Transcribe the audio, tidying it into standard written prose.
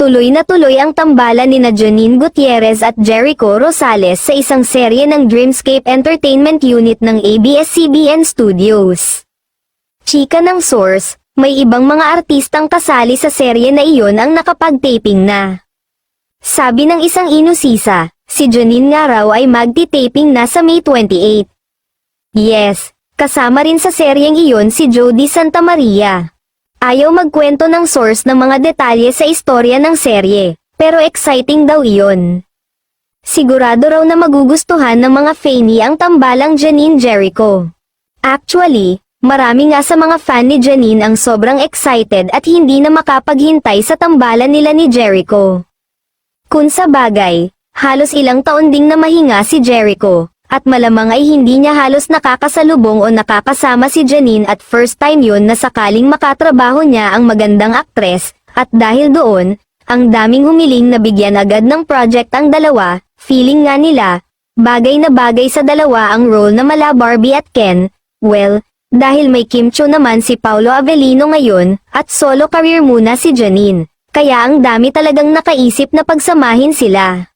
Tuloy na tuloy ang tambalan nina Janine Gutierrez at Jericho Rosales sa isang serye ng Dreamscape Entertainment Unit ng ABS-CBN Studios. Chika ng source, may ibang mga artistang kasali sa serye na iyon ang nakapag-taping na. Sabi ng isang inusisa, si Janine nga raw ay magti-taping na sa May 28. Yes, kasama rin sa seryeng iyon si Jody Santa Maria. Ayaw magkwento ng source ng mga detalye sa istorya ng serye, pero exciting daw iyon. Sigurado raw na magugustuhan ng mga fani ang tambalang Janine Jericho. Actually, marami nga sa mga fan ni Janine ang sobrang excited at hindi na makapaghintay sa tambalan nila ni Jericho. Kung sa bagay, halos ilang taon ding namahinga si Jericho. At malamang ay hindi niya halos nakakasalubong o nakakasama si Janine at first time yun na sakaling makatrabaho niya ang magandang aktres, at dahil doon, ang daming humiling na bigyan agad ng project ang dalawa, feeling nga nila, bagay na bagay sa dalawa ang role na mala Barbie at Ken, well, dahil may Kim Cho naman si Paolo Avellino ngayon, at solo career muna si Janine, kaya ang dami talagang nakaisip na pagsamahin sila.